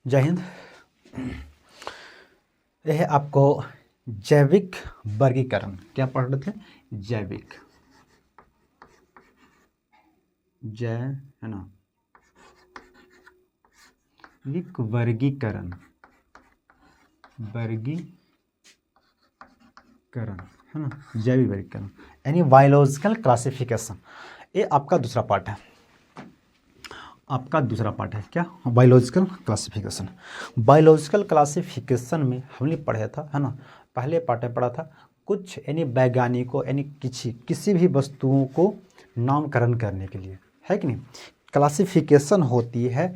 जय हिंद। यह है आपको जैविक वर्गीकरण। क्या पढ़ रहे थे? जैविक, जय है ना, विक वर्गीकरण, वर्गीकरण है ना, जैविक वर्गीकरण यानी बायोलॉजिकल क्लासिफिकेशन। ये आपका दूसरा पार्ट है। आपका दूसरा पार्ट है क्या? Biological classification. बायोलॉजिकल क्लासिफिकेशन में हमने पढ़ा था, है ना, पहले पार्ट में पढ़ा था कुछ यानी वैज्ञानिकों यानी किसी भी वस्तुओं को नामकरण करने के लिए, है कि नहीं। क्लासिफिकेशन होती है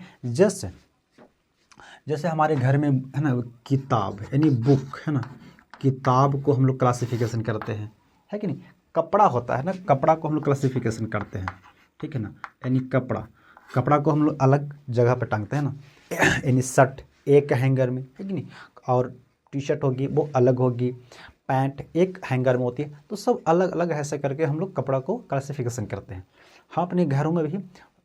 जैसे हमारे घर में है ना किताब यानी बुक है ना, किताब को हम लोग क्लासिफिकेशन करते हैं, है कि नहीं। कपड़ा होता है ना, कपड़ा को हम लोग क्लासिफिकेशन करते हैं, ठीक है ना। यानी कपड़ा को हम लोग अलग जगह पर टांगते हैं ना, यानी शर्ट एक हैंगर में, है कि नहीं, और टी शर्ट होगी वो अलग होगी, पैंट एक हैंगर में होती है, तो सब अलग अलग ऐसे करके हम लोग कपड़ा को क्लासिफिकेशन करते हैं। हाँ, अपने घरों में भी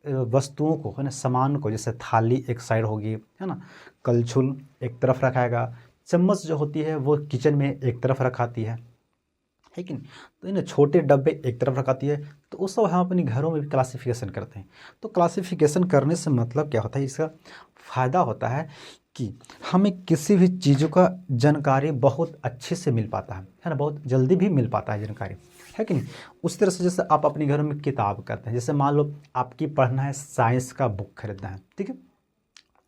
वस्तुओं को है ना, सामान को, जैसे थाली एक साइड होगी, है ना, कलछुल एक तरफ रखाएगा, चम्मच जो होती है वो किचन में एक तरफ रखाती है कि नहीं। तो इन छोटे डब्बे एक तरफ रखाती है, तो उस सब हम अपने घरों में भी क्लासिफिकेशन करते हैं। तो क्लासिफिकेशन करने से मतलब क्या होता है, इसका फ़ायदा होता है कि हमें किसी भी चीज़ों का जानकारी बहुत अच्छे से मिल पाता है ना, बहुत जल्दी भी मिल पाता है जानकारी, है कि नहीं। उस तरह से जैसे आप अपने घर में किताब करते हैं, जैसे मान लो आपकी पढ़ना है, साइंस का बुक खरीदना है, ठीक है।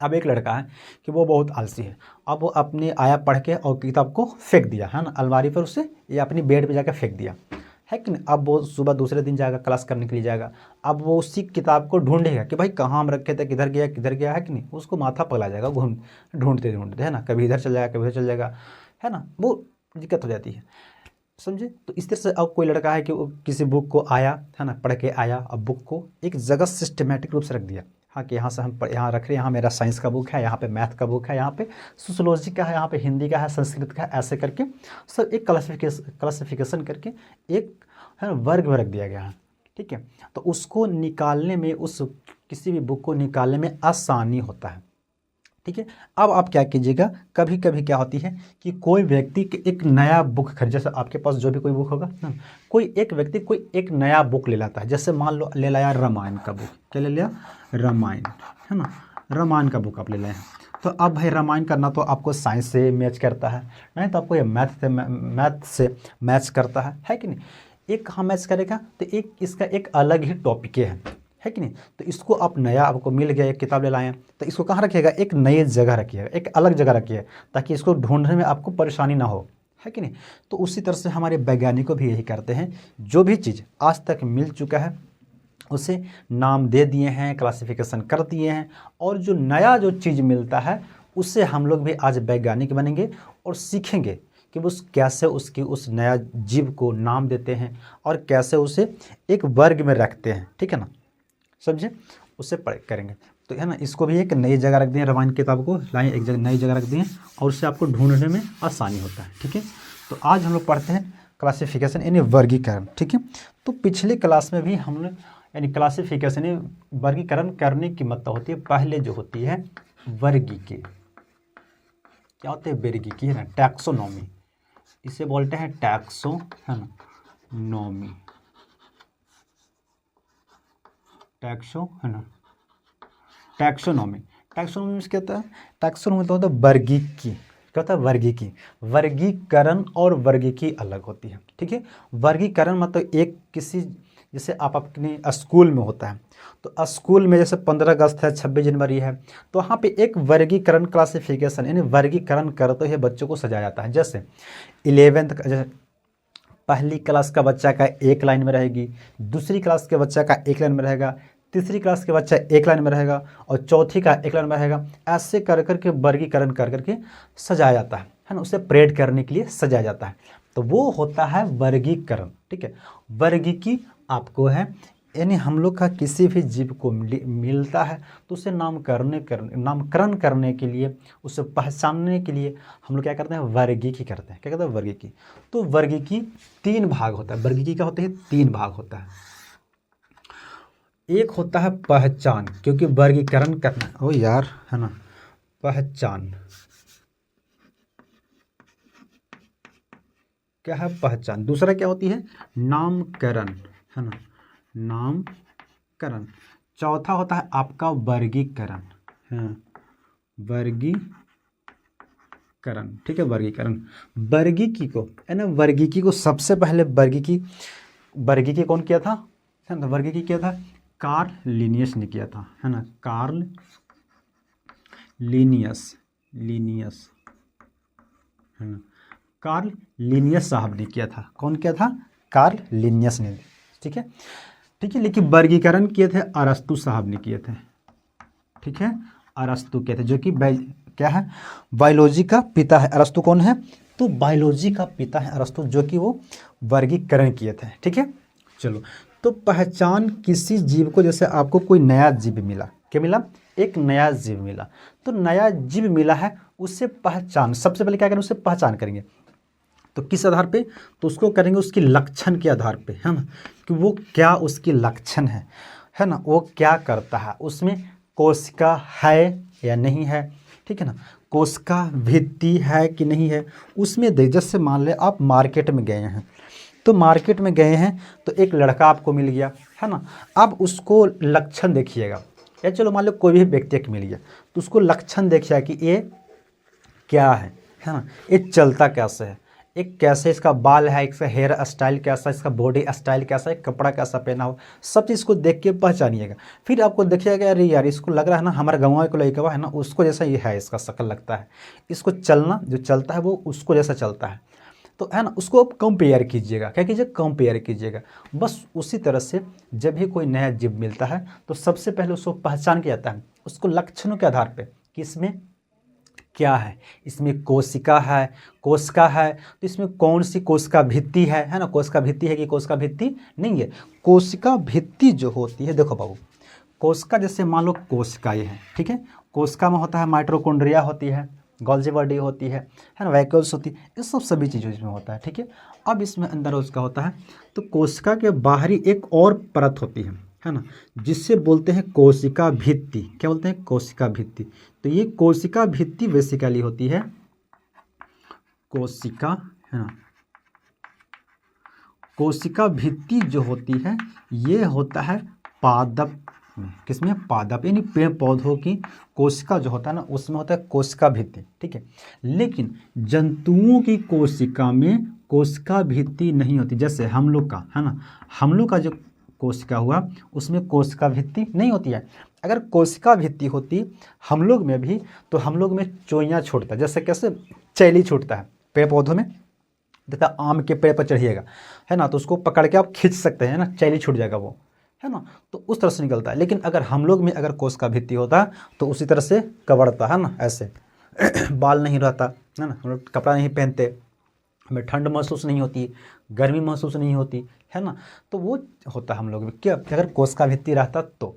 अब एक लड़का है कि वो बहुत आलसी है, अब वो अपने आया पढ़ के और किताब को फेंक दिया, है ना, अलमारी पर उसे या अपनी बेड पे जाकर फेंक दिया, है कि नहीं। अब वो सुबह दूसरे दिन जाएगा, क्लास करने के लिए जाएगा, अब वो उसी किताब को ढूंढेगा कि भाई कहाँ हम रखे थे, किधर गया, है कि नहीं। उसको माथा पगला जाएगा ढूंढते ढूंढते, है ना, कभी इधर चल जाएगा, कभी उधर चल जाएगा, है ना, वो दिक्कत हो जाती है, समझे। तो इस तरह से अब कोई लड़का है कि वो किसी बुक को आया, है ना, पढ़ के आया, अब बुक को एक जगह सिस्टमेटिक रूप से रख दिया, हाँ, कि यहाँ से हम यहाँ रख रहे हैं, यहाँ मेरा साइंस का बुक है, यहाँ पे मैथ का बुक है, यहाँ पे सोशोलॉजी का है, यहाँ पे हिंदी का है, संस्कृत का है, ऐसे करके सब एक क्लासिफिकेशन करके एक है वर्ग में रख दिया गया है, ठीक है। तो उसको निकालने में, उस किसी भी बुक को निकालने में आसानी होता है, ठीक है। अब आप क्या कीजिएगा, कभी कभी क्या होती है कि कोई व्यक्ति एक नया बुक खरीद, जैसे आपके पास जो भी कोई बुक होगा ना, कोई एक व्यक्ति कोई एक नया बुक ले लाता है, जैसे मान लो ले लाया रामायण का बुक, क्या ले लिया, रामायण, है ना, रामायण का बुक आप ले लाए हैं। तो अब भाई रामायण करना तो आपको साइंस से मैच करता है, नहीं तो आपको ये मैथ से मैच करता है कि नहीं। एक कहाँ मैच करेगा, तो एक इसका एक अलग ही टॉपिक है कि नहीं। तो इसको आप नया, आपको मिल गया, एक किताब ले लाए, तो इसको कहाँ रखिएगा, एक नई जगह रखिएगा, एक अलग जगह रखिए, ताकि इसको ढूंढने में आपको परेशानी ना हो, है कि नहीं। तो उसी तरह से हमारे वैज्ञानिकों भी यही करते हैं, जो भी चीज़ आज तक मिल चुका है उसे नाम दे दिए हैं, क्लासिफिकेशन कर दिए हैं, और जो नया जो चीज़ मिलता है उससे हम लोग भी आज वैज्ञानिक बनेंगे और सीखेंगे कि वो कैसे उसकी उस नया जीव को नाम देते हैं और कैसे उसे एक वर्ग में रखते हैं, ठीक है ना, समझे। उससे पढ़ करेंगे तो, है ना, इसको भी एक नई जगह रख दिए, रामायण किताब को लाएँ एक जगह नई जगह रख दिए, और उससे आपको ढूंढने में आसानी होता है, ठीक है। तो आज हम लोग पढ़ते हैं क्लासिफिकेशन यानी वर्गीकरण, ठीक है। तो पिछले क्लास में भी हम लोग यानी क्लासिफिकेशन यानी वर्गीकरण करने की मतलब होती है, पहले जो होती है वर्गीकी, क्या होते हैं, वर्गीकी, है ना, टैक्सोनॉमी, इसे बोलते हैं टैक्सो, है ना, नॉमी, टैक्सो, है ना, टैक्सोनॉमी। टैक्सोनॉमी क्या होता है, टैक्सोनॉमी मतलब होता है वर्गीकी, क्या होता है, वर्गीकी। वर्गीकरण और वर्गीकी अलग होती है, ठीक है। वर्गीकरण मतलब एक किसी, जैसे आप अपने स्कूल में होता है, तो स्कूल में जैसे 15 अगस्त है, 26 जनवरी है, तो वहाँ पे एक वर्गीकरण क्लासिफिकेशन यानी वर्गीकरण करते हुए बच्चों को सजाया जाता है। जैसे 11th का, पहली क्लास का बच्चा का एक लाइन में रहेगी, दूसरी क्लास के बच्चा का एक लाइन में रहेगा, तीसरी क्लास के बच्चा एक लाइन में रहेगा, और चौथी का एक लाइन में रहेगा। ऐसे कर करके वर्गीकरण कर करके सजाया जाता है ना, उसे परेड करने के लिए सजाया जाता है। तो वो होता है वर्गीकरण, ठीक है। वर्गीकी आपको है, यानी हम लोग का किसी भी जीव को मिलता है तो उसे नामकरण करने के लिए, उसे पहचानने के लिए हम लोग क्या करते हैं, वर्गीकी करते हैं। क्या कहते हैं, वर्गीकी। तो वर्गीकी 3 भाग होता है, वर्गीकी क्या होते हैं, 3 भाग होता है। एक होता है पहचान, क्योंकि वर्गीकरण करना, ओ यार, है ना, पहचान, क्या है? पहचान। दूसरा क्या होती है? नामकरण, है ना, नामकरण। चौथा होता है आपका वर्गीकरण, है, वर्गीकरण, ठीक है, वर्गीकरण। वर्गीकी को, है ना, वर्गीकी को सबसे पहले वर्गीकी कौन किया था? है ना, वर्गीकी किया था कार्ल लिनियस ने किया था, है ना, कार्ल लीनियस, है ना, कार्ल लिनियस साहब ने किया था। कौन किया था? कार्ल लिनियस ने, ठीक है, ठीक है। लेकिन वर्गीकरण किए थे अरस्तु साहब ने किए थे, ठीक है, अरस्तु किए थे, जो कि क्या है? बायोलॉजी का पिता है। अरस्तु कौन है? तो बायोलॉजी का पिता है अरस्तु, जो कि वो वर्गीकरण किए थे, ठीक है। चलो, तो पहचान किसी जीव को, जैसे आपको कोई नया जीव मिला, क्या मिला? एक नया जीव मिला, तो नया जीव मिला है, उससे पहचान, सबसे पहले क्या करेंगे? उससे पहचान करेंगे। तो किस आधार पे? तो उसको करेंगे उसकी लक्षण के आधार पे, है ना, कि वो क्या उसकी लक्षण है ना, वो क्या करता है, उसमें कोशिका है या नहीं है, ठीक है ना, कोशिका भित्ति है कि नहीं है, उसमें देख। जैसे मान ले आप मार्केट में गए हैं, तो मार्केट में गए हैं तो एक लड़का आपको मिल गया, है ना, अब उसको लक्षण देखिएगा, या चलो मान लो कोई भी व्यक्ति एक मिल गया, तो उसको लक्षण देखिएगा कि ये क्या है ना, ये चलता कैसे है, एक कैसे इसका बाल है, इसका हेयर स्टाइल कैसा, इसका बॉडी स्टाइल कैसा है, कपड़ा कैसा पहना हो, सब चीज़ को देख के पहचानिएगा। फिर आपको देखिएगा, अरे यार इसको लग रहा है ना हमारे गाँव को लड़का है ना, उसको जैसा ये है, इसका शक्ल लगता है, इसको चलना जो चलता है वो उसको जैसा चलता है, तो है ना, उसको आप कंपेयर कीजिएगा। क्या कीजिए? कंपेयर कीजिएगा। बस उसी तरह से जब भी कोई नया जीव मिलता है तो सबसे पहले उसको पहचान किया जाता है, उसको लक्षणों के आधार पर कि इसमें क्या है, इसमें कोशिका है, तो इसमें कौन सी कोशिका भित्ति है ना, कोशिका भित्ति है कि कोशिका भित्ति नहीं है। कोशिका भित्ति जो होती है, देखो बाबू, कोशिका जैसे मान लो कोशिका ये है, ठीक है, कोशिका में होता है माइटोकॉन्ड्रिया होती है, गोल्जी बॉडी होती है ना, वैक्यूल्स होती है, ये सब सभी चीज़ों इसमें होता है, ठीक है। अब इसमें अंदर उसका होता है, तो कोशिका के बाहरी एक और परत होती है ना, जिससे बोलते हैं कोशिका भित्ति। क्या बोलते हैं? कोशिका भित्ति। तो ये कोशिका भित्ति बेसिकली होती है कोशिका, है ना, कोशिका भित्ति जो होती है ये होता है पादप में। किसमें? पादप, यानी पेड़ पौधों की कोशिका जो होता है ना, उसमें होता है कोशिका भित्ति, ठीक है। लेकिन जंतुओं की कोशिका में कोशिका भित्ति नहीं होती। जैसे हम लोग का, है ना, हम लोग का जो कोशिका हुआ उसमें कोशिका भित्ति नहीं होती है। अगर कोशिका भित्ति होती हम लोग में भी, तो हम लोग में चोइयाँ छूटता है। जैसे कैसे? चैली छूटता है पेड़ पौधों में, देखा आम के पेड़ पर चढ़िएगा, है ना, तो उसको पकड़ के आप खींच सकते हैं ना, चैली छूट जाएगा वो, है ना, तो उस तरह से निकलता है। लेकिन अगर हम लोग में अगर कोशिका भित्ति होता तो उसी तरह से कवड़ता है ना, ऐसे बाल नहीं रहता, है ना, हम लोग कपड़ा नहीं पहनते, हमें ठंड महसूस नहीं होती, गर्मी महसूस नहीं होती, है ना, तो वो होता हम लोग में। क्या अगर कोशिका भित्ति रहता तो?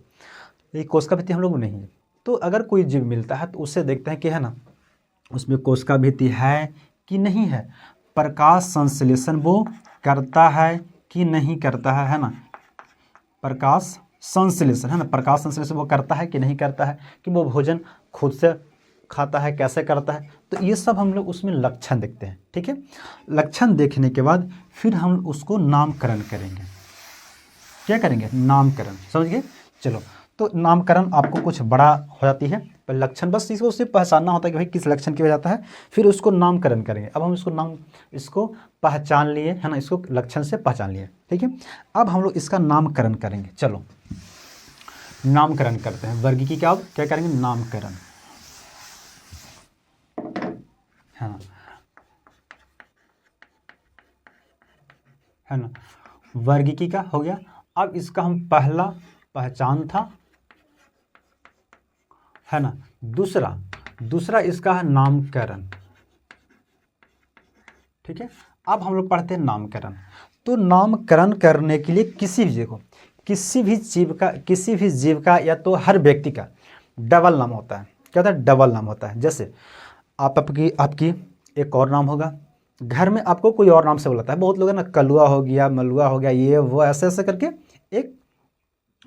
ये कोशिका भित्ति हम लोग में नहीं है। तो अगर कोई जीव मिलता है तो उससे देखते हैं कि, है ना, उसमें कोशिका भित्ति है कि नहीं है, प्रकाश संश्लेषण वो करता है कि नहीं करता है ना, प्रकाश संश्लेषण, है ना, प्रकाश संश्लेषण वो करता है कि नहीं करता है, कि वो भोजन खुद से खाता है, कैसे करता है, तो ये सब हम लोग उसमें लक्षण देखते हैं, ठीक है। लक्षण देखने के बाद फिर हम उसको नामकरण करेंगे। क्या करेंगे? नामकरण, समझ गए? चलो, तो नामकरण आपको कुछ बड़ा हो जाती है, पर लक्षण बस इसको सिर्फ पहचानना होता है कि भाई किस लक्षण की वजह जाता है, फिर उसको नामकरण करेंगे। अब हम इसको पहचान लिए, है ना, इसको लक्षण से पहचान लिए, ठीक है। अब हम लोग इसका नामकरण करेंगे। चलो नामकरण करते हैं। वर्गीकी क्या करेंगे? नामकरण, हाँ, है ना, वर्गीकी का हो गया। अब इसका हम पहला पहचान था, है ना, दूसरा इसका है नामकरण, ठीक है। अब हम लोग पढ़ते हैं नामकरण। तो नामकरण करने के लिए किसी भी जीव का या तो हर व्यक्ति का डबल नाम होता है। क्या होता है? डबल नाम होता है। जैसे आपकी एक और नाम होगा, घर में आपको कोई और नाम से बुलाता है। बहुत लोग है ना, कलुआ हो गया, मलुआ हो गया, ये वो ऐसे ऐसे करके एक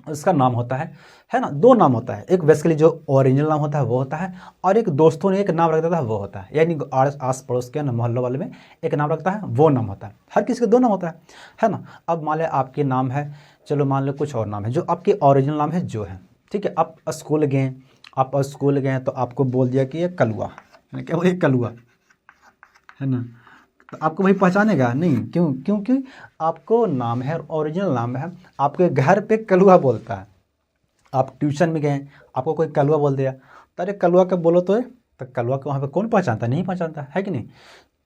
उसका नाम होता है ना, दो नाम होता है, एक बेसिकली जो ओरिजिनल नाम होता है वो होता है, और एक दोस्तों ने एक नाम रख देता है वो होता है, यानी आस पड़ोस के मोहल्लों वाले में एक नाम रखता है वो नाम होता है। हर किसी का दो नाम होता है ना। अब मान लिया आपके नाम है, चलो मान लो कुछ और नाम है, जो आपके ओरिजिनल नाम है जो है, ठीक है। आप स्कूल गए तो आपको बोल दिया कि ये कलुआ, क्या बोले कलुआ, है ना, तो आपको भाई पहचानेगा नहीं, क्यों? क्योंकि आपको नाम है, ओरिजिनल नाम है, आपके घर पे कलुआ बोलता है। आप ट्यूशन में गए, आपको कोई कलुआ बोल दिया, तो अरे कलुआ का बोलो तो कलुआ को वहाँ पे कौन पहचानता, नहीं पहचानता है कि नहीं।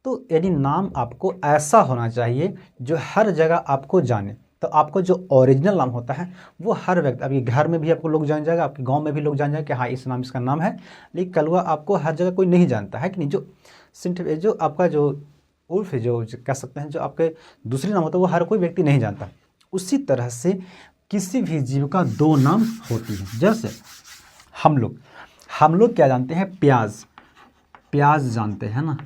तो यदि नाम आपको ऐसा होना चाहिए जो हर जगह आपको जाने। तो आपको जो ओरिजिनल नाम होता है वो हर व्यक्ति, आपके घर में भी आपको लोग जान जाएगा, आपके गांव में भी लोग जान जाएगा कि हाँ इस नाम इसका नाम है। लेकिन कलुआ आपको हर जगह कोई नहीं जानता है कि नहीं। जो आपका जो उर्फ है, जो कह सकते हैं, जो आपके दूसरी नाम होता है वो हर कोई व्यक्ति नहीं जानता। उसी तरह से किसी भी जीव का दो नाम होती है। जैसे हम लोग क्या जानते हैं, प्याज जानते हैं ना,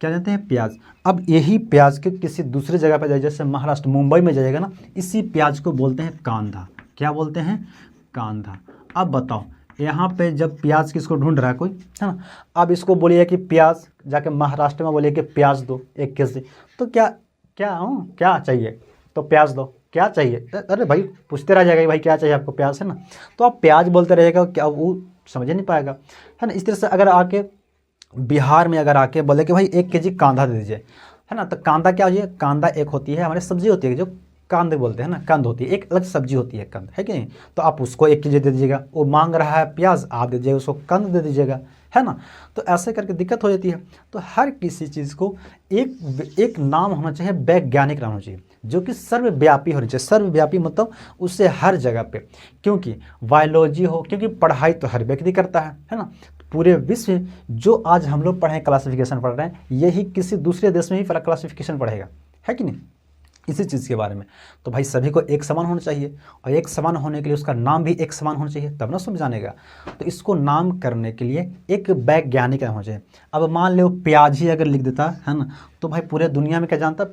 क्या जानते हैं, प्याज। अब यही प्याज के किसी दूसरी जगह पर जाए, जैसे महाराष्ट्र मुंबई में जाइएगा ना, इसी प्याज को बोलते हैं कांदा। क्या बोलते हैं, कांदा। अब बताओ यहाँ पे जब प्याज किसको ढूंढ रहा है कोई, है ना, अब इसको बोलिए कि प्याज, जाके महाराष्ट्र में बोलिए कि प्याज दो 1 केजी, तो क्या चाहिए, तो प्याज दो, क्या चाहिए, अरे भाई पूछते रह जाएगा भाई क्या चाहिए आपको, प्याज, है ना। तो आप प्याज बोलते रहिएगा, क्या वो समझ नहीं पाएगा, है ना। इस तरह से अगर आके बिहार में अगर आके बोले कि भाई 1 केजी कांदा दे दीजिए, है ना, तो कांदा क्या होती है, कांदा एक होती है हमारी सब्जी होती है जो कांदे बोलते हैं ना, कंद होती है, एक अलग सब्जी होती है कंद, है कि नहीं। तो आप उसको 1 केजी दे दीजिएगा, वो मांग रहा है प्याज, आप दे दीजिएगा उसको कंद दे दीजिएगा, है ना। तो ऐसे करके दिक्कत हो जाती है। तो हर किसी चीज़ को एक नाम होना चाहिए, वैज्ञानिक नाम होना चाहिए, जो कि सर्वव्यापी होनी चाहिए। सर्वव्यापी मतलब उससे हर जगह पे, क्योंकि बायोलॉजी हो, क्योंकि पढ़ाई तो हर व्यक्ति करता है ना। पूरे विश्व में जो आज हम लोग पढ़े क्लासिफिकेशन पढ़ रहे हैं, यही किसी दूसरे देश में ही क्लासिफिकेशन पढ़ेगा, है कि नहीं, इसी चीज़ के बारे में। तो भाई सभी को एक समान होना चाहिए, और एक समान होने के लिए उसका नाम भी एक समान होना चाहिए, तब ना सब जानेगा। तो इसको नाम करने के लिए एक वैज्ञानिक नाम होना चाहिए। अब मान लो प्याज ही अगर लिख देता है ना, तो भाई पूरे दुनिया में क्या जानता है,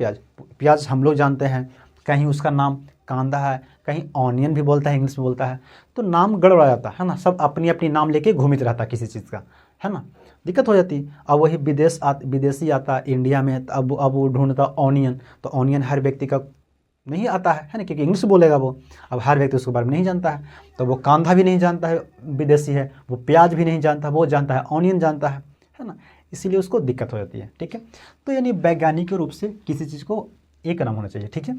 प्याज हम लोग जानते हैं, कहीं उसका नाम कांदा है, कहीं ऑनियन भी बोलता है, इंग्लिश में बोलता है, तो नाम गड़बड़ा जाता है ना। सब अपनी अपनी नाम लेके घूमित रहता है किसी चीज़ का, है ना, दिक्कत हो जाती है। अब वही विदेशी आता है इंडिया में, तो अब वो ढूंढता ऑनियन, तो ऑनियन हर व्यक्ति का नहीं आता है ना, क्योंकि इंग्लिश बोलेगा वो, अब हर व्यक्ति उसके बारे में नहीं जानता है। तो वो कांदा भी नहीं जानता है, विदेशी है, वो प्याज भी नहीं जानता, वो जानता है ऑनियन जानता है ना, इसीलिए उसको दिक्कत हो जाती है, ठीक है। तो यानी वैज्ञानिक रूप से किसी चीज़ को एक नाम होना चाहिए, ठीक है।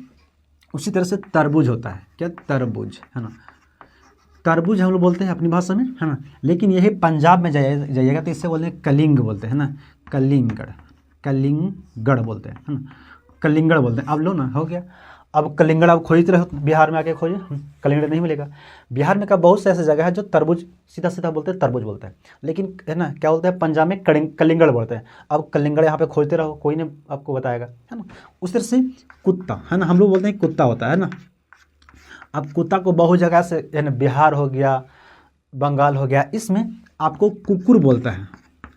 उसी तरह से तरबूज होता है, क्या, तरबूज, है ना, तरबूज हम लोग बोलते हैं अपनी भाषा में, है ना, लेकिन यही पंजाब में जाइएगा तो इससे बोलते हैं कलिंग बोलते हैं ना, कलिंगड़ बोलते हैं, है ना, कलिंगड़ बोलते हैं। अब लो ना, हो गया। अब कलिंगड़ आप खोजते रहो बिहार में आके खोजे, कलिंगड़ नहीं मिलेगा। बिहार में का बहुत से ऐसी जगह है जो तरबूज सीधा सीधा बोलते हैं, तरबूज बोलते हैं, लेकिन है ना क्या बोलते हैं, पंजाब में कलिंगड़ बोलते हैं। अब कलिंगड़ यहाँ पे खोजते रहो, कोई नहीं आपको बताएगा, है ना। उस तरह से कुत्ता, है ना, हम लोग बोलते हैं कुत्ता होता है ना। अब कुत्ता को बहुत जगह से, यानी बिहार हो गया, बंगाल हो गया, इसमें आपको कुकुर बोलता है।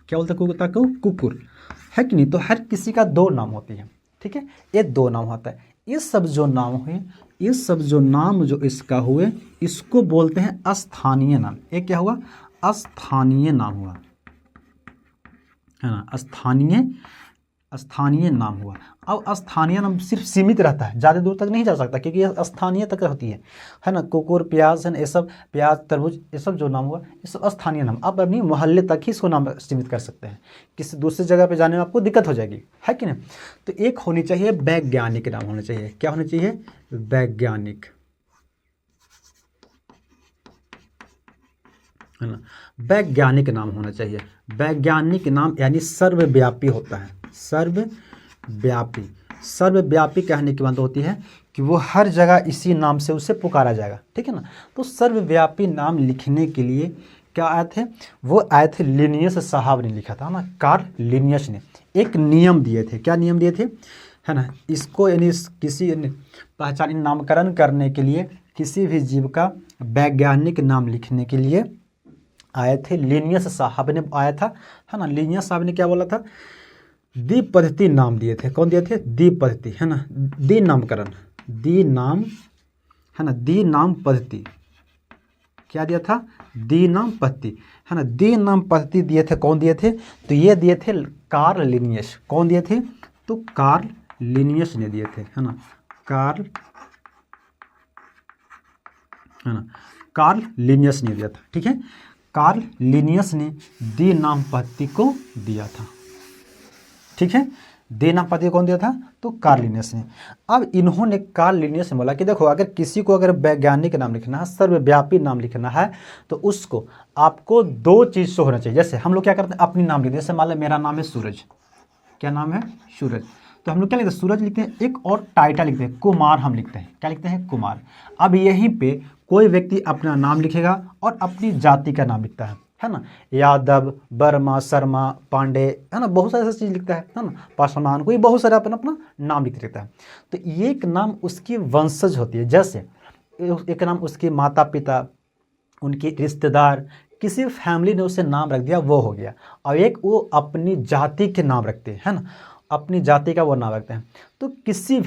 क्या बोलता है कुत्ता को, कुकुर, है कि नहीं। तो हर किसी का दो नाम होती है, ठीक है, ये दो नाम होता है। ये सब जो नाम हुए, ये सब जो नाम जो इसका हुए, इसको बोलते हैं स्थानीय नाम। ये क्या हुआ, स्थानीय नाम हुआ, है ना, स्थानीय नाम हुआ। अब स्थानीय नाम सिर्फ सीमित रहता है, ज़्यादा दूर तक नहीं जा सकता, क्योंकि यह स्थानीय तक रहती है ना। कुकुर, प्याज, है ना, ये सब, प्याज, तरबूज, ये सब जो नाम हुआ, ये सब स्थानीय नाम। आप अपनी मोहल्ले तक ही इसको नाम सीमित कर सकते हैं, किसी दूसरी जगह पे जाने में आपको दिक्कत हो जाएगी, है कि नहीं। तो एक होनी चाहिए वैज्ञानिक नाम होना चाहिए। क्या होना चाहिए, वैज्ञानिक, है ना, वैज्ञानिक नाम होना चाहिए। वैज्ञानिक नाम यानी सर्वव्यापी होता है, सर्वव्यापी कहने की बात होती है कि वो हर जगह इसी नाम से उसे पुकारा जाएगा, ठीक है ना। तो सर्वव्यापी नाम लिखने के लिए क्या आए थे, वो आए थे लिनियस साहब ने लिखा था ना, कार्ल लिनियस ने एक नियम दिए थे। क्या नियम दिए थे, है ना, इसको यानी किसी पहचान नामकरण करने के लिए, किसी भी जीव का वैज्ञानिक नाम लिखने के लिए आए थे, लिनियस साहब ने आया था, है ना। लिनियस साहब ने क्या बोला था, द्वीप पद्धति नाम दिए थे। कौन दिए थे, द्वीप पद्धति, है ना, द्वि नामकरण, द्वि नाम, है ना, द्वि नाम पद्धति, क्या दिया था? द्विनाम पद्धति, है ना। द्विनाम पद्धति दिए थे, कौन दिए थे? तो ये दिए थे कार्ल लिनियस। कौन दिए थे? तो कार्ल लिनियस ने दिए थे, है ना। कार्ल लिनियस ने दिया था, ठीक है। कार्ल लिनियस ने द्विनाम पद्धति को दिया था, ठीक है। द्विनाम पद्धति कौन दिया था? तो कार्ल लिनियस ने। अब इन्होंने कार्ल लिनियस ने बोला कि देखो, अगर किसी को अगर वैज्ञानिक नाम लिखना है, सर्वव्यापी नाम लिखना है, तो उसको आपको दो चीज़ से होना चाहिए। जैसे हम लोग क्या करते हैं, अपनी नाम लिखते हैं। जैसे मान लो मेरा नाम है सूरज, क्या नाम है? सूरज। तो हम लोग क्या लिखते हैं? सूरज लिखते हैं, एक और टाइटल लिखते हैं, कुमार हम लिखते हैं। क्या लिखते हैं? कुमार। अब यहीं पे कोई व्यक्ति अपना नाम लिखेगा और अपनी जाति का नाम लिखता है ना। यादव, वर्मा, शर्मा, पांडे, है ना, बहुत सारे ऐसी चीज़ लिखता है ना। पासवान, कोई बहुत सारे अपना अपना नाम लिख देता है। तो ये एक नाम उसकी वंशज होती है। जैसे एक नाम उसके माता पिता, उनके रिश्तेदार, किसी फैमिली ने उसे नाम रख दिया, वो हो गया। और एक वो अपनी जाति के नाम रखते हैं, है ना, अपनी जाति का वो नाम रखते हैं। तो किसी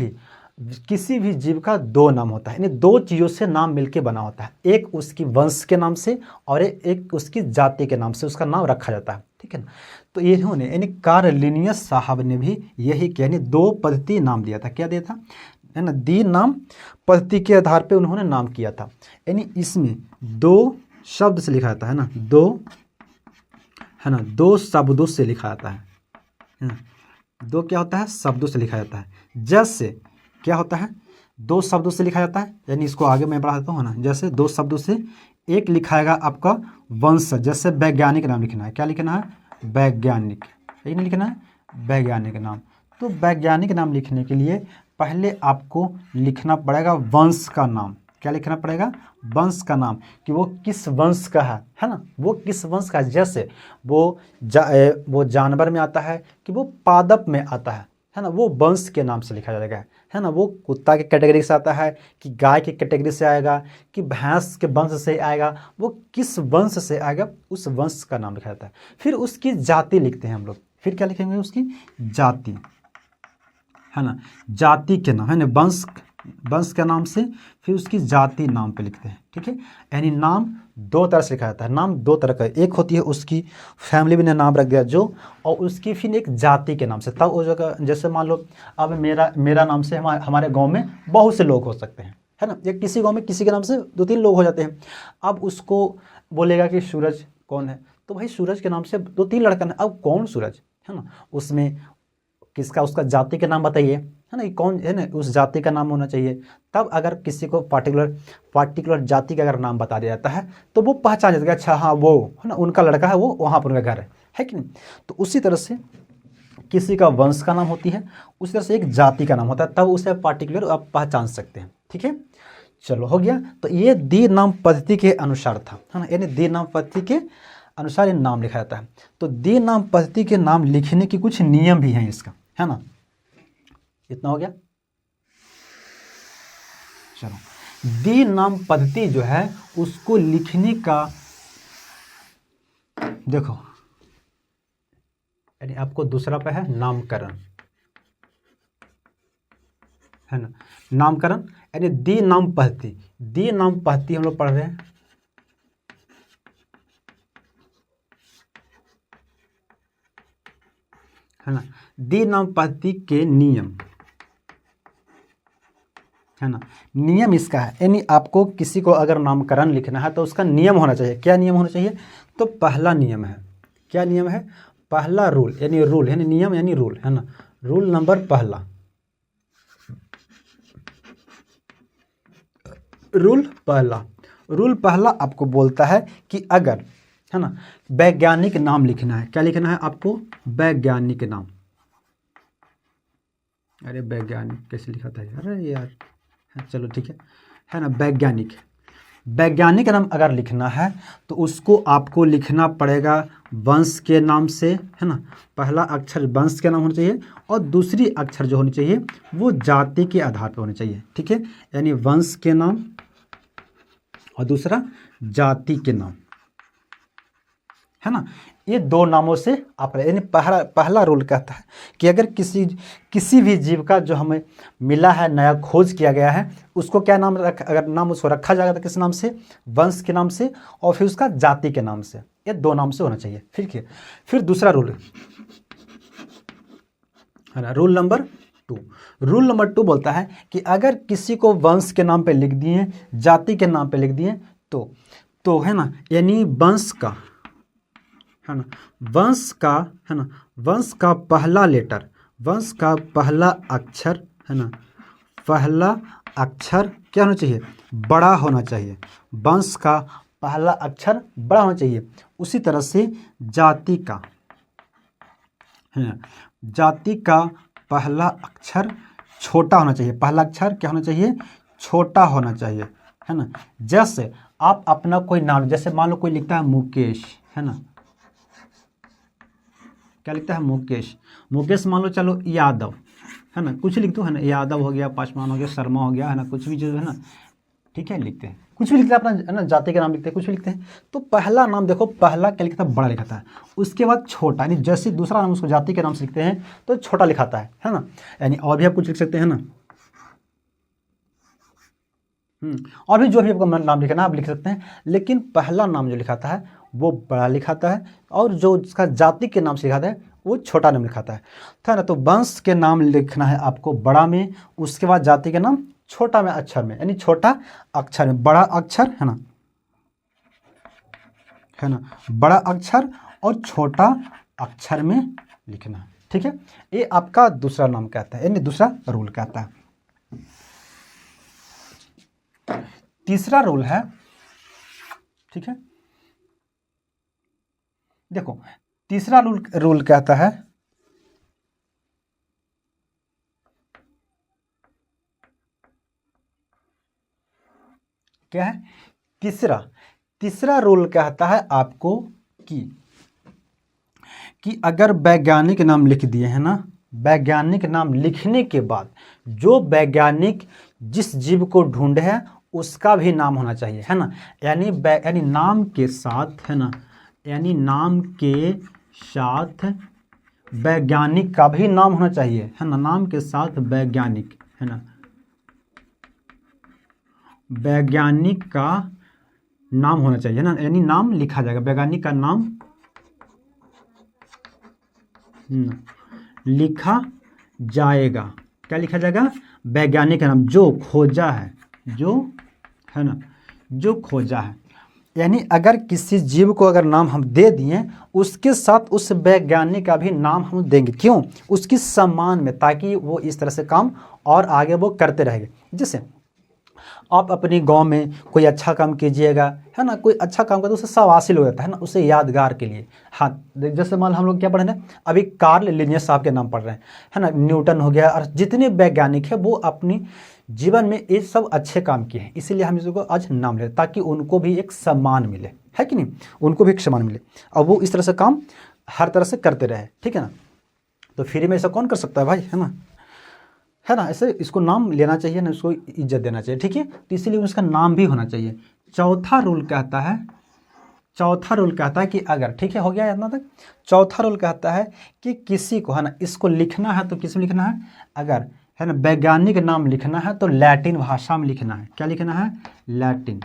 भी जीव का दो नाम होता है, यानी दो चीज़ों से नाम मिलके बना होता है। एक उसकी वंश के नाम से और एक उसकी जाति के नाम से उसका नाम रखा जाता है, ठीक है ना। तो इन्होंने यानी कार्ल लिनियस साहब ने भी यही किया, यानी दो पद्धति नाम दिया था। क्या दिया था? है ना, द्विनाम पद्धति के आधार पे उन्होंने नाम किया था। यानी इसमें दो शब्द से लिखा जाता है ना, दो शब्दों से लिखा जाता है। दो क्या होता है? शब्दों से लिखा जाता है। जैसे क्या होता है? दो शब्दों से लिखा जाता है, यानी इसको आगे मैं बढ़ा देता हूँ ना। जैसे दो शब्दों से एक लिखाएगा आपका वंश। जैसे वैज्ञानिक नाम लिखना है, क्या लिखना है? वैज्ञानिक, यही नहीं लिखना है, वैज्ञानिक नाम। तो वैज्ञानिक नाम लिखने के लिए पहले आपको लिखना पड़ेगा वंश का नाम। क्या लिखना पड़ेगा? वंश का नाम, कि वो किस वंश का है ना, वो किस वंश का है। जैसे वो जानवर में आता है कि वो पादप में आता है ना, वो वंश के नाम से लिखा जाएगा, है ना। वो कुत्ता के कैटेगरी से आता है कि गाय की कैटेगरी से आएगा कि भैंस के वंश से आएगा, वो किस वंश से आएगा, उस वंश का नाम लिखा जाता है। फिर उसकी जाति लिखते हैं हम लोग। फिर क्या लिखेंगे? उसकी जाति, है ना, जाति के नाम, है ना, वंश के नाम से फिर उसकी जाति नाम पे लिखते हैं, ठीक है। यानी नाम दो तरह से लिखा जाता है। नाम दो तरह का है, एक होती है उसकी फैमिली में ने नाम रख दिया जो, और उसकी फिर एक जाति के नाम से। तब वो जगह, जैसे मान लो अब मेरा नाम से हमारे गांव में बहुत से लोग हो सकते हैं, है ना। या किसी गांव में किसी के नाम से दो तीन लोग हो जाते हैं। अब उसको बोलेगा कि सूरज कौन है, तो भाई सूरज के नाम से दो तीन लड़का है, अब कौन सूरज, है ना, उसमें किसका, उसका जाति का नाम बताइए, है ना, ये कौन है ना, उस जाति का नाम होना चाहिए। तब अगर किसी को पार्टिकुलर जाति का अगर नाम बता दिया जाता है तो वो पहचान जाता है, अच्छा हाँ वो है ना, उनका लड़का है, वो वहाँ पर उनका घर है कि नहीं। तो उसी तरह से किसी का वंश का नाम होती है, उसी तरह से एक जाति का नाम होता है, तब उसे पार्टिकुलर आप पहचान सकते हैं, ठीक है। चलो हो गया। तो ये द्विनाम पद्धति के अनुसार था, है ना, यानी द्विनाम पद्धति के अनुसार ये नाम लिखा जाता है। तो द्विनाम पद्धति के नाम लिखने की कुछ नियम भी हैं इसका, है ना। इतना हो गया। चलो, द्विनाम पद्धति जो है उसको लिखने का देखो, यानी आपको दूसरा पे है नामकरण, है ना, नामकरण यानी द्विनाम पद्धति हम लोग पढ़ रहे हैं, है ना। द्विनाम पद्धति के नियम, है ना, नियम इसका है, यानी आपको किसी को अगर नामकरण लिखना है तो उसका नियम होना चाहिए। क्या नियम होना चाहिए? तो पहला नियम है, क्या नियम है? पहला रूल, यानी नियम यानी रूल, है ना। रूल नंबर पहला, रूल पहला आपको बोलता है कि अगर, है ना, वैज्ञानिक नाम लिखना है, क्या लिखना है आपको? वैज्ञानिक नाम। अरे वैज्ञानिक कैसे लिखा था यार, यार चलो ठीक है ना। वैज्ञानिक नाम अगर लिखना है तो उसको आपको लिखना पड़ेगा वंश के नाम से, है ना। पहला अक्षर वंश के नाम होना चाहिए और दूसरी अक्षर जो होनी चाहिए वो जाति के आधार पर होनी चाहिए, ठीक है। यानी वंश के नाम और दूसरा जाति के नाम, है ना। ये दो नामों से आप, यानी पहला रूल कहता है कि अगर किसी भी जीव का जो हमें मिला है, नया खोज किया गया है, उसको क्या नाम अगर नाम उसको रखा जाएगा तो किस नाम से? वंश के नाम से, और फिर उसका जाति के नाम से। ये दो नाम से होना चाहिए। फिर दूसरा रूल है ना, रूल नंबर 2। रूल नंबर 2 बोलता है कि अगर किसी को वंश के नाम पे लिख दिए, जाति के नाम पे लिख दिए, तो है ना, यानी वंश का है ना, वंश का पहला लेटर, वंश का पहला अक्षर है ना, पहला अक्षर क्या होना चाहिए? बड़ा होना चाहिए। वंश का पहला अक्षर बड़ा होना चाहिए। उसी तरह से जाति का है ना, जाति का पहला अक्षर छोटा होना चाहिए। पहला अक्षर क्या होना चाहिए? छोटा होना चाहिए, है ना। जैसे आप अपना कोई नाम, जैसे मान लो कोई लिखता है मुकेश, है ना, क्या लिखता है? मुकेश मान लो, चलो यादव, है ना, कुछ लिख दो, है ना, यादव हो गया, पासवान हो गया, शर्मा हो गया, है ना, कुछ भी जो है ना, ठीक है, लिखते हैं, कुछ भी लिखते हैं अपना, है ना, जाति का नाम लिखते हैं, कुछ भी लिखते हैं। तो पहला नाम देखो, पहला क्या लिखता है? बड़ा लिखाता है। उसके बाद छोटा, यानी जैसे दूसरा नाम उसको जाति के नाम से लिखते हैं तो छोटा लिखाता है ना। यानी और भी आप कुछ लिख सकते हैं ना, और भी जो भी आपको नाम लिखना आप लिख सकते हैं, लेकिन पहला नाम जो लिखाता है वो बड़ा लिखाता है, और जो उसका जाति के नाम से लिखाता है वो छोटा नाम लिखाता है ना। तो वंश के नाम लिखना है आपको बड़ा में, उसके बाद जाति के नाम छोटा में अक्षर में, यानी छोटा अक्षर में, बड़ा अक्षर है ना, बड़ा अक्षर और छोटा अक्षर में लिखना है। ठीक है, ये आपका दूसरा नाम कहता है, यानी दूसरा रूल कहता है। तीसरा रूल है, ठीक है, देखो तीसरा रूल कहता है क्या है? तीसरा रूल कहता है आपको कि अगर वैज्ञानिक नाम लिख दिए हैं ना, वैज्ञानिक नाम लिखने के बाद जो वैज्ञानिक जिस जीव को ढूंढे है उसका भी नाम होना चाहिए, है ना। यानी नाम के साथ, है ना, यानी नाम के साथ वैज्ञानिक का भी नाम होना चाहिए, है ना। नाम के साथ वैज्ञानिक, है ना, वैज्ञानिक का नाम होना चाहिए ना, यानी नाम लिखा जाएगा, वैज्ञानिक का नाम लिखा जाएगा। क्या लिखा जाएगा? वैज्ञानिक का नाम, जो खोजा है, जो है ना, जो खोजा है। यानी अगर किसी जीव को अगर नाम हम दे दिए, उसके साथ उस वैज्ञानिक का भी नाम हम देंगे। क्यों? उसकी सम्मान में, ताकि वो इस तरह से काम और आगे वो करते रहेंगे। जैसे आप अपने गांव में कोई अच्छा काम कीजिएगा, है ना, कोई अच्छा काम करते उसे शाबाशी हो जाता है ना, उसे यादगार के लिए। हाँ, जैसे मान हम लोग क्या पढ़ रहे हैं अभी, कार्ल लिनियस साहब के नाम पढ़ रहे हैं, है ना, न्यूटन हो गया, और जितने वैज्ञानिक हैं वो अपनी जीवन में ये सब अच्छे काम किए हैं, इसीलिए हम इसको आज नाम लेते, ताकि उनको भी एक सम्मान मिले, है कि नहीं, उनको भी एक सम्मान मिले, और वो इस तरह से काम हर तरह से करते रहे। ठीक है ना। तो फ्री में ऐसा कौन कर सकता है भाई, है ना, ऐसे इसको नाम लेना चाहिए ना, उसको इज्जत देना चाहिए। ठीक है, तो इसीलिए उसका नाम भी होना चाहिए। चौथा रूल कहता है कि अगर, ठीक है, हो गया इतना तक। चौथा रूल कहता है कि किसी को, है ना, इसको लिखना है तो किस में लिखना है? अगर, है ना, वैज्ञानिक नाम लिखना है तो लैटिन भाषा में लिखना है। क्या लिखना है? लैटिन,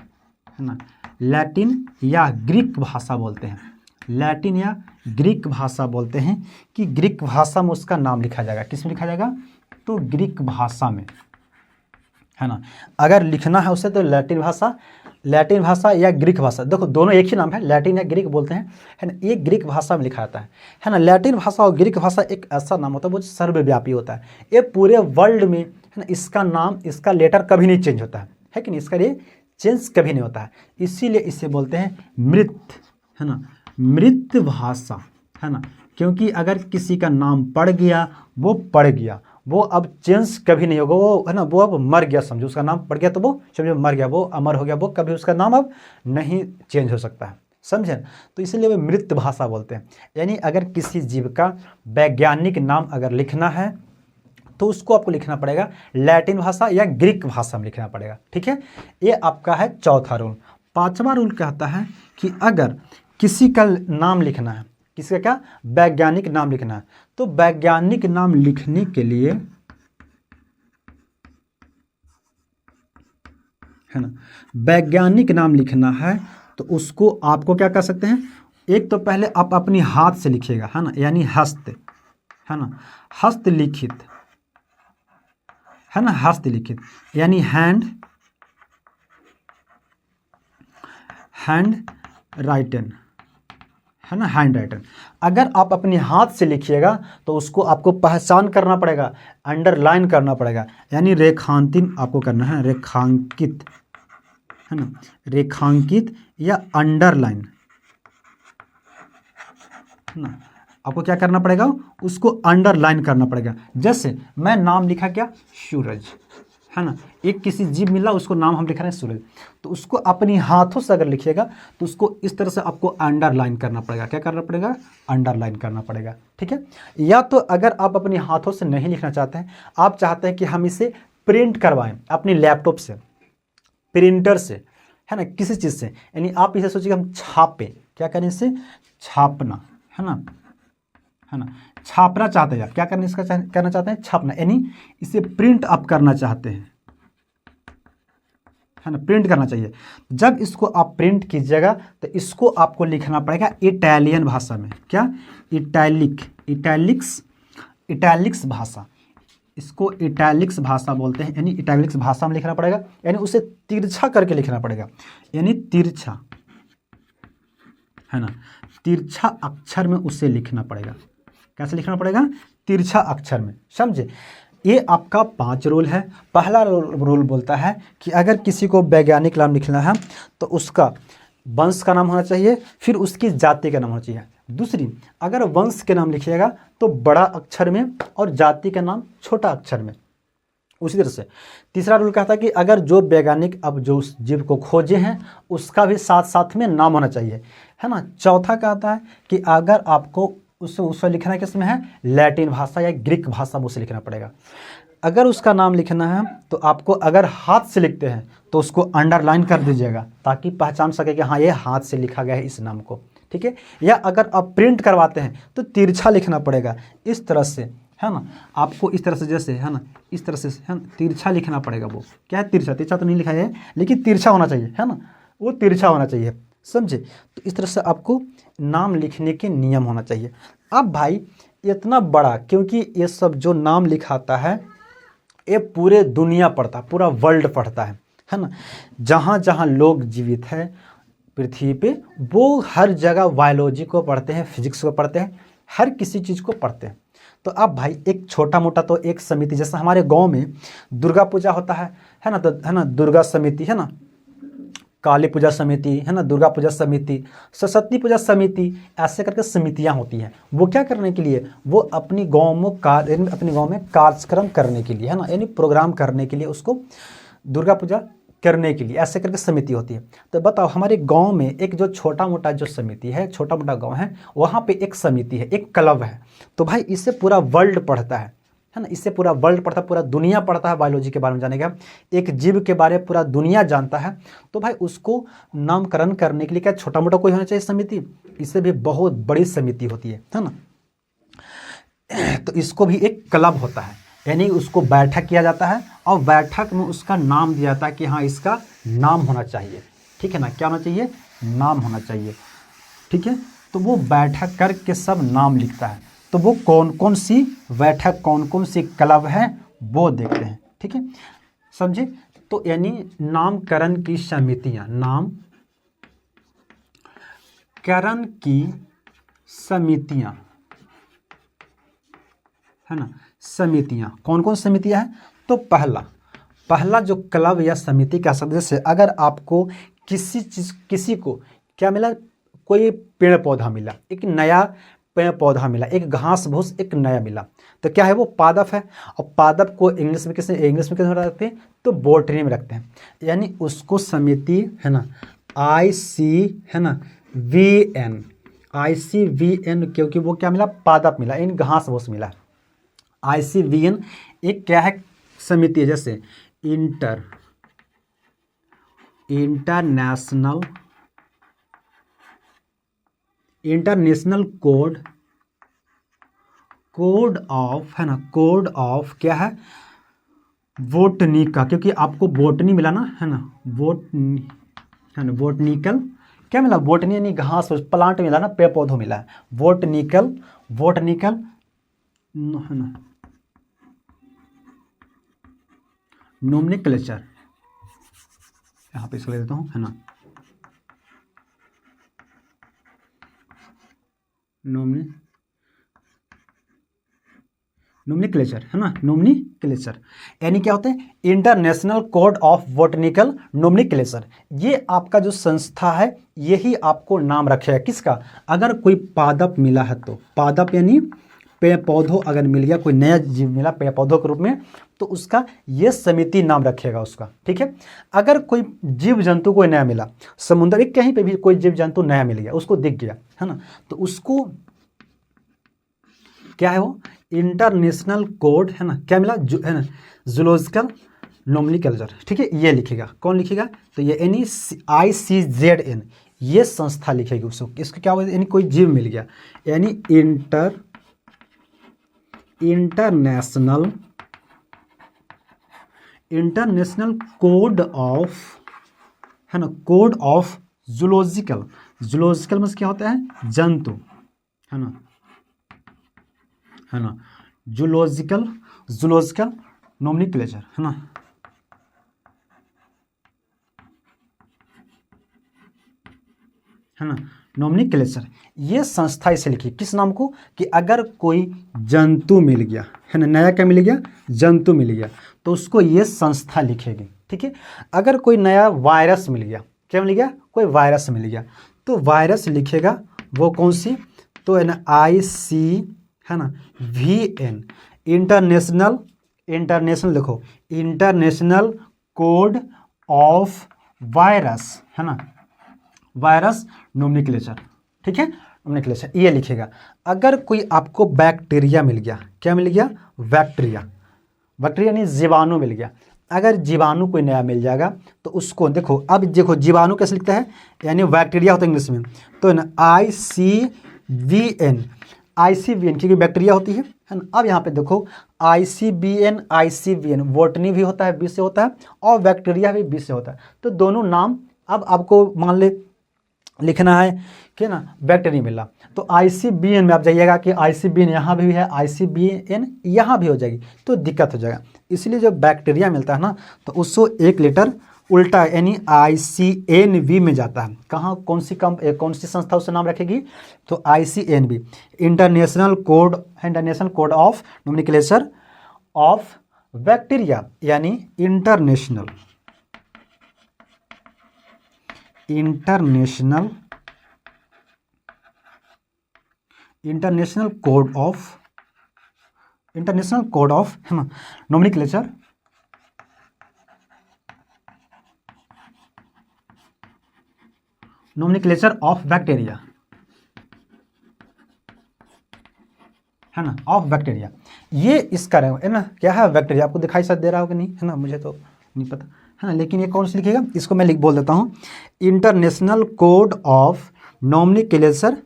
है ना, लैटिन या ग्रीक भाषा बोलते हैं, लैटिन या ग्रीक भाषा बोलते हैं, कि ग्रीक भाषा में उसका नाम लिखा जाएगा। किस में लिखा जाएगा? तो ग्रीक भाषा में, है ना। अगर लिखना है उसे तो लैटिन भाषा या ग्रीक भाषा, देखो दोनों एक ही नाम है, लैटिन या ग्रीक बोलते हैं, है ना। ये ग्रीक भाषा में लिखा जाता है ना। लैटिन भाषा और ग्रीक भाषा एक ऐसा नाम होता है वो सर्वव्यापी होता है, ये पूरे वर्ल्ड में, है ना, इसका नाम, इसका लेटर कभी नहीं चेंज होता है कि नहीं, इसका ये चेंज कभी नहीं होता है, इसीलिए इसे बोलते हैं मृत, है ना, मृत भाषा, है ना। क्योंकि अगर किसी का नाम पड़ गया, वो अब चेंज कभी नहीं होगा, वो, है ना, वो अब मर गया, समझो, उसका नाम पड़ गया तो वो समझो मर गया, वो अमर हो गया, वो कभी उसका नाम अब नहीं चेंज हो सकता है, समझे। तो इसलिए वो मृत भाषा बोलते हैं। यानी अगर किसी जीव का वैज्ञानिक नाम अगर लिखना है तो उसको आपको लिखना पड़ेगा लैटिन भाषा या ग्रीक भाषा में लिखना पड़ेगा। ठीक है, ये आपका है चौथा रूल। पांचवा रूल कहता है कि अगर किसी का नाम लिखना है, किसका क्या, वैज्ञानिक नाम लिखना है। तो वैज्ञानिक नाम लिखने के लिए, है ना, वैज्ञानिक नाम लिखना है तो उसको आपको क्या कर सकते हैं, एक तो पहले आप अपनी हाथ से लिखिएगा, है ना, यानी हस्त, है ना, हस्तलिखित, है ना, हस्तलिखित यानी हैंड राइटन, है ना, हैंड राइटन। अगर आप अपने हाथ से लिखिएगा तो उसको आपको पहचान करना पड़ेगा, अंडरलाइन करना पड़ेगा, यानी रेखांकित आपको करना है, रेखांकित, है ना, रेखांकित या अंडरलाइन, है ना, आपको क्या करना पड़ेगा, उसको अंडरलाइन करना पड़ेगा। जैसे मैं नाम लिखा क्या, सूरज, है ना, एक किसी जीव मिला उसको नाम हम लिख रहे हैं सूरज, तो उसको अपनी हाथों से अगर लिखिएगा तो उसको इस तरह से आपको अंडरलाइन करना पड़ेगा। क्या करना पड़ेगा, अंडरलाइन करना पड़ेगा, ठीक है। या तो अगर आप अपनी हाथों से नहीं लिखना चाहते हैं, आप चाहते हैं कि हम इसे प्रिंट करवाएं अपनी लैपटॉप से, प्रिंटर से, है ना, किसी चीज़ से, यानी आप इसे सोचिए हम छापें, क्या करें, इसे छापना, है ना, है ना, छापना चाहते हैं आप, क्या करना, इसका करना चाहते हैं, छापना, यानी इसे प्रिंट आप करना चाहते हैं, है ना, प्रिंट करना चाहिए। जब इसको आप प्रिंट कीजिएगा तो इसको आपको लिखना पड़ेगा इटालियन भाषा में, क्या, इटैलिक्स भाषा, इसको इटैलिक्स भाषा बोलते हैं, यानी इटैलिक्स भाषा में लिखना पड़ेगा, यानी उसे तिरछा करके लिखना पड़ेगा, यानी तिरछा, है ना, तिरछा अक्षर में उसे लिखना पड़ेगा। कैसे लिखना पड़ेगा, तिरछा अक्षर में, समझे। ये आपका 5 रूल है। पहला रूल बोलता है कि अगर किसी को वैज्ञानिक नाम लिखना है तो उसका वंश का नाम होना चाहिए, फिर उसकी जाति का नाम होना चाहिए। दूसरी, अगर वंश के नाम लिखिएगा तो बड़ा अक्षर में और जाति का नाम छोटा अक्षर में। उसी तरह से तीसरा रूल कहता है कि अगर जो वैज्ञानिक अब जो उस जीव को खोजे हैं उसका भी साथ साथ में नाम होना चाहिए, है ना। चौथा कहता है कि अगर आपको उससे लिखना है किस में है, लैटिन भाषा या ग्रीक भाषा में उसे लिखना पड़ेगा। अगर उसका नाम लिखना है तो आपको, अगर हाथ से लिखते हैं तो उसको अंडरलाइन कर दीजिएगा ताकि पहचान सके कि हाँ ये हाथ से लिखा गया है इस नाम को, ठीक है। या अगर आप प्रिंट करवाते हैं तो तिरछा लिखना पड़ेगा, इस तरह से, है ना, आपको इस तरह से, जैसे, है ना, इस तरह से, है ना, तिरछा लिखना पड़ेगा। वो क्या है, तिरछा, तिरछा तो नहीं लिखा है लेकिन तिरछा होना चाहिए, है ना, वो तिरछा होना चाहिए, समझे। तो इस तरह से आपको नाम लिखने के नियम होना चाहिए। अब भाई इतना बड़ा, क्योंकि ये सब जो नाम लिखाता है ये पूरे दुनिया पढ़ता है, पूरा वर्ल्ड पढ़ता है ना। जहाँ जहाँ लोग जीवित हैं पृथ्वी पे वो हर जगह बायोलॉजी को पढ़ते हैं, फिजिक्स को पढ़ते हैं, हर किसी चीज़ को पढ़ते हैं। तो अब भाई एक छोटा मोटा तो एक समिति, जैसा हमारे गांव में दुर्गा पूजा होता है ना, तो है ना दुर्गा समिति, है ना, काली पूजा समिति, है ना, दुर्गा पूजा समिति, सरस्वती पूजा समिति, ऐसे करके समितियां होती हैं। वो क्या करने के लिए, वो अपनी गांव में कार्यक्रम करने के लिए, है ना, यानी प्रोग्राम करने के लिए, उसको दुर्गा पूजा करने के लिए ऐसे करके समिति होती है। तो बताओ हमारे गांव में एक जो छोटा मोटा जो समिति है, छोटा मोटा गांव है, वहाँ पे एक समिति है, एक क्लब है। तो भाई इससे पूरा वर्ल्ड पढ़ता है ना, इससे पूरा वर्ल्ड पढ़ता है, पूरा दुनिया पढ़ता है बायोलॉजी के बारे में जानेगा, एक जीव के बारे में पूरा दुनिया जानता है। तो भाई उसको नामकरण करने के लिए क्या छोटा मोटा कोई होना चाहिए समिति, इससे भी बहुत बड़ी समिति होती है ना। तो इसको भी एक क्लब होता है, यानी उसको बैठक किया जाता है और बैठक में उसका नाम दिया जाता है कि हाँ इसका नाम होना चाहिए, ठीक है ना, क्या होना चाहिए, नाम होना चाहिए, ठीक है। तो वो बैठक करके सब नाम लिखता है। तो वो कौन कौन सी बैठक, कौन कौन सी क्लब है वो देखते हैं, ठीक है, समझे। तो यानी नामकरण की समितियां, नामकरण की समितियां, है ना, समितियां कौन कौन समितियां हैं। तो पहला जो क्लब या समिति का सदस्य, अगर आपको किसी को क्या मिला, कोई पेड़ पौधा मिला, एक नया पेड़ पौधा मिला, एक घास भूस एक नया मिला, तो क्या है, वो पादप है। और पादप को इंग्लिश में किसे रखते हैं, तो बोटनी में रखते हैं, यानी उसको समिति, है ना, ICVN, क्योंकि वो क्या मिला, पादप मिला, इन घास भूस मिला। ICVN एक क्या है, समिति है, जैसे इंटरनेशनल इंटरनेशनल कोड ऑफ, है ना, कोड ऑफ क्या है, बोटनी का, क्योंकि आपको बोटनी मिला ना, है ना, है ना, बोटनिकल क्या मिला, बोटनी यानी घास प्लांट मिला ना, पेड़ पौधों मिला है, बोटनिकल है ना, नोमेनक्लेचर, यहाँ पे इसको ले देता हूँ, है ना, नोमेनक्लेचर, है ना, नोमेनक्लेचर यानी क्या होते हैं, international code of botanical nomenclature. ये आपका जो संस्था है यही आपको नाम रखेगा किसका, अगर कोई पादप मिला है तो, पादप यानी पेड़ पौधों अगर मिल गया, कोई नया जीव मिला पेड़ पौधों के रूप में, तो उसका ये समिति नाम रखेगा उसका, ठीक है। अगर कोई जीव जंतु कोई नया मिला, समुद्र में कहीं पे भी कोई जीव जंतु नया मिल गया, उसको दिख गया, है ना, तो उसको क्या है, वो इंटरनेशनल कोड, है ना, क्या मिला, है ना, जूलॉजिकल नोमेनक्लेचर, ठीक है, ये लिखेगा, कौन लिखेगा, तो ये यानी ICZN, ये संस्था लिखेगी उसको, इसको क्या बोलते हैं, यानी कोई जीव मिल गया, यानी इंटरनेशनल कोड ऑफ, है ना, कोड ऑफ जूलॉजिकल में क्या होता है, जंतु, है ना, जूलॉजिकल नोमेनक्लेचर, है ना, नोमेनक्लेचर, ये संस्था इसे लिखी किस नाम को, कि अगर कोई जंतु मिल गया, है ना, नया क्या मिल गया, जंतु मिल गया, तो उसको ये संस्था लिखेगी, ठीक है। अगर कोई नया वायरस मिल गया, क्या मिल गया, कोई वायरस मिल गया, तो वायरस लिखेगा वो कौन सी, तो है ना IC, है ना, VN, इंटरनेशनल देखो, इंटरनेशनल कोड ऑफ वायरस, है ना, वायरस नोमेनक्लेचर, ठीक है, नोमेनक्लेचर ये लिखेगा। अगर कोई आपको बैक्टीरिया मिल गया, क्या मिल गया, बैक्टीरिया यानी जीवाणु मिल गया, अगर जीवाणु कोई नया मिल जाएगा तो उसको देखो, अब देखो जीवाणु कैसे लिखता है, यानी बैक्टीरिया होता है इंग्लिश में, तो है ना ICVN, क्योंकि बैक्टीरिया होती है ना। अब यहाँ पे देखो ICVN, बोटनी भी होता है, बी से होता है, और बैक्टीरिया भी बी से होता है, तो दोनों नाम अब आपको मान ले लिखना है कि ना, बैक्टीरिया मिला, तो ICBN में आप जाइएगा कि ICBN यहाँ भी है, ICBN यहाँ भी हो जाएगी, तो दिक्कत हो जाएगा। इसलिए जब बैक्टीरिया मिलता है ना, तो उसको एक लेटर उल्टा यानी ICNV में जाता है, कहाँ, कौन सी संस्था उससे नाम रखेगी, तो ICNV, international code of nomenclature of bacteria, यानी इंटरनेशनल कोड ऑफ, है ना, नोमेनक्लेचर ऑफ बैक्टीरिया, है ना, ऑफ बैक्टीरिया, ये इसका है ना, क्या है, बैक्टीरिया, आपको दिखाई शायद दे रहा हो कि नहीं, है ना, मुझे तो नहीं पता, है ना, लेकिन ये कौन सी लिखेगा, इसको मैं बोल देता हूँ, international code of nomenclature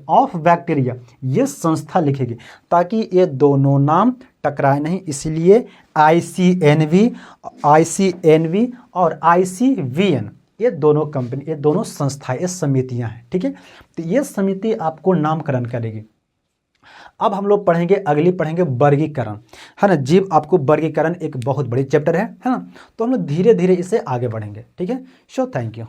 of bacteria, ये संस्था लिखेगी, ताकि ये दोनों नाम टकराए नहीं, इसलिए ICNV और ICVN, ये दोनों कंपनी, ये दोनों संस्थाएं, ये समितियां हैं, ठीक है। तो ये समिति आपको नामकरण करेगी। अब हम लोग पढ़ेंगे वर्गीकरण, है ना, जीव आपको वर्गीकरण एक बहुत बड़ी चैप्टर है ना, तो हम लोग धीरे धीरे इसे आगे बढ़ेंगे, ठीक है। So thank you.